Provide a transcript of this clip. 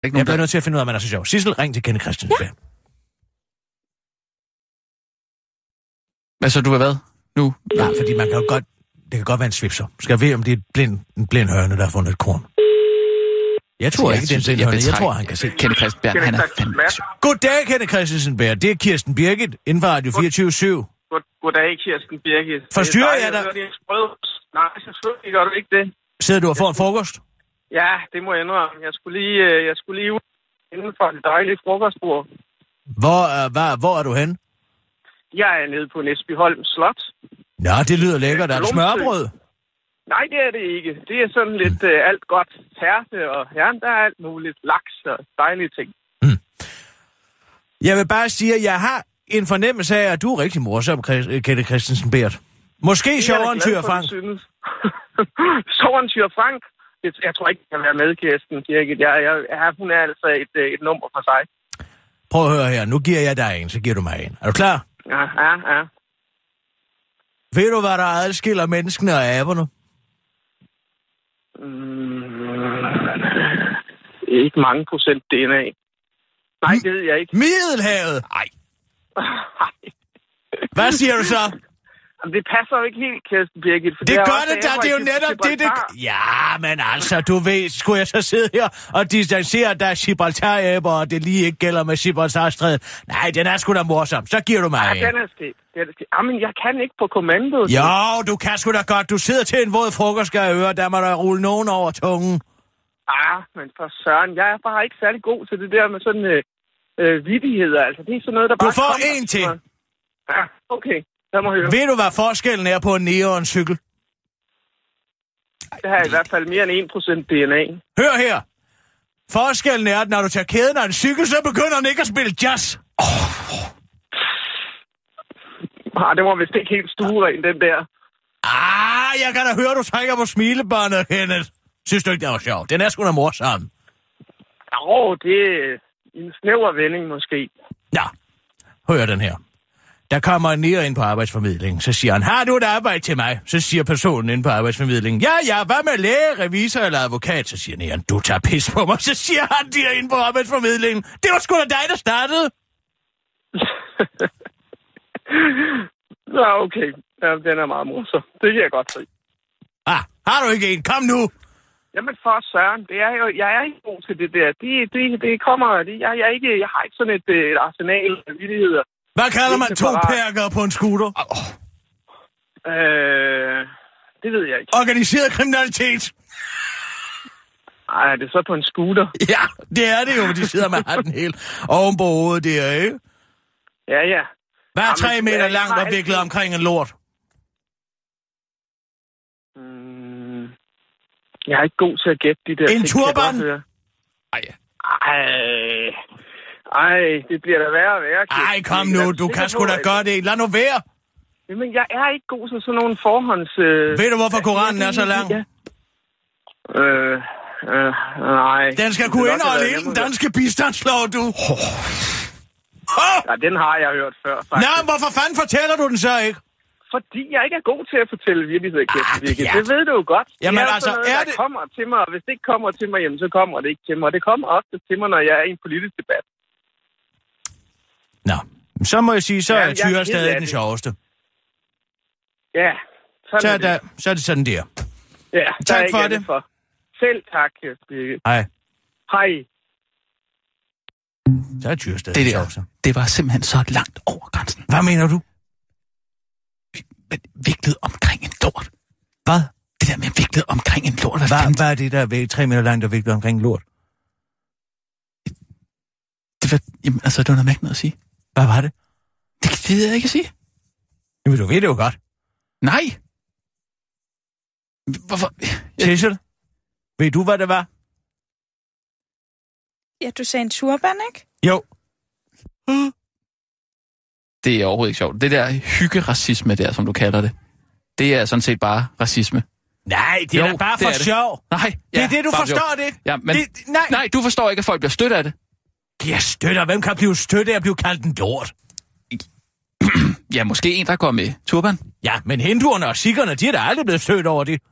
Jeg bliver nødt til at finde ud af, om man er så sjov. Sissel, ring til Kenneth Christensen. Ja. Hvad så, du har været nu? Ja, fordi man kan jo godt... Det kan godt være en svipser. Skal jeg ved, om det er en blind høne, der har fundet et korn. Jeg tror ikke, det er en blind høne. Jeg tror, han kan se. Kenneth Christensen, han er fandme sjov. Goddag, Kenneth Christensen. Det er Kirsten Birgit, inden for Radio 24/7. Goddag, Kirsten Birgit. Forstyrrer jeg dig? Nej, selvfølgelig gør du ikke det. Sidder du og får en frokost? Ja, det må jeg indrømme. Jeg skulle lige ud inden for det dejlige frokostbord. Hvor er du henne? Jeg er nede på Næsbyholm Slot. Ja, det lyder lækkert. Er der smørbrød? Nej, det er det ikke. Det er sådan lidt alt godt tærte, og ja, der er alt muligt laks og dejlige ting. Jeg vil bare sige, at jeg har en fornemmelse af, at du er rigtig morsom, Kenneth Christensen Bert. Måske sjovere end Tyre Frank. Sjovere end Tyre Frank? Jeg tror ikke, jeg kan være med, Kirsten Birgit. Hun er altså et nummer for sig. Prøv at høre her. Nu giver jeg dig en, så giver du mig en. Er du klar? Ja. Ved du, hvad der adskiller menneskene og aberne? Ikke mange procent DNA. Nej, det ved jeg ikke. Middelhavet! Nej. Hvad siger du så? Jamen, det passer jo ikke helt, Kirsten Birgit. Det gør det da, det er jo netop det. Ja, men altså, du ved, skulle jeg så sidde her og distancere, at der er Gibraltar-æber, og det lige ikke gælder med Gibraltar-strædet? Nej, den er sgu da morsom. Så giver du mig en. Ja, den er sket. Jamen, jeg kan ikke på kommando. Jo, du kan sgu da godt. Du sidder til en våd frokost, skal jeg høre. Der må der rulle nogen over tungen. Men for søren, jeg er bare ikke særlig god til det der med sådan vittigheder. Altså, det er sådan noget, der bare du får en til. Ja, okay. Lad mig høre. Ved du, hvad forskellen er på en nære og en cykel? Det har i hvert fald mere end 1% DNA. Hør her. Forskellen er, at når du tager kæden af en cykel, så begynder den ikke at spille jazz. Det var vist ikke helt stueren, den der. Jeg kan da høre, du trækker på smilebåndet, Kenneth. Synes du ikke, det var sjovt? Den er sgu da morsom. Det er en snæver vending, måske. Ja, hør den her. Der kommer en nære ind på arbejdsformidlingen. Så siger han, har du et arbejde til mig? Så siger personen ind på arbejdsformidlingen, ja, hvad med læge, revisor eller advokat? Så siger næren, du tager pis på mig. Så siger han derinde på arbejdsformidlingen, det var sgu da dig, der startede. Ja, okay. Ja, den er meget morsom. Det kan jeg godt se. Har du ikke en? Kom nu! Jamen for søren, jeg er ikke god til det der. Det kommer... Jeg har ikke sådan et arsenal af vittigheder. Hvad kalder man to perker på en scooter? Det ved jeg ikke. Organiseret kriminalitet. Er det så på en scooter? Ja, det er det jo, de sidder med hatten helt oven på hovedet der, ikke? Ja. Hvad er 3 meter langt og viklet omkring en lort? Jeg er ikke god til at gætte de der ting. En turban? Det bliver da værre og værre. Kom nu, du kan sgu da gøre det. Lad nu være. Jamen, jeg er ikke god til sådan nogle forhånds... Ved du, hvorfor Koranen er så lang? Ja. Nej. Den skal kunne indeholde hele den danske bistandslov, du. Ja, den har jeg hørt før, faktisk. Nå, hvorfor fanden fortæller du den så ikke? Fordi jeg ikke er god til at fortælle virkelighed, Kirsten Birgit. Det ved du jo godt. Jamen det altså, noget, der kommer til mig, og hvis det ikke kommer til mig, jamen, så kommer det ikke til mig. Og det kommer ofte til mig, når jeg er i en politisk debat. Nå, så må jeg sige, så er Tyre stadig den sjoveste. Ja, så er det sådan der. Ja, tak for det. Selv tak, Kirsten Birgit. Hej. Så er Tyre stadig den sjoveste. Det var simpelthen så langt over grænsen. Hvad mener du? Viklet omkring en lort. Hvad? Det der med viklet omkring en lort. Hvad er det der 3 meter langt og viklet omkring en lort? Det var noget mærkeligt at sige. Hvad var det? Det ved jeg ikke at sige. Jamen, du ved det jo godt. Nej. Hvorfor? Sissel, ved du, hvad det var? Ja, du sagde en turban, ikke? Jo. Det er overhovedet ikke sjovt. Det der hyggeracisme der, som du kalder det, det er sådan set bare racisme. Nej, det er bare for sjov. Nej. Det er det, du forstår det. Ja, men nej, du forstår ikke, at folk bliver stødt af det. Jeg støtter. Hvem kan blive støttet af at blive kaldt en lort? Ja, måske en, der går med turban. Ja, men hinduerne og sikherne, de er da aldrig blevet stødt over det.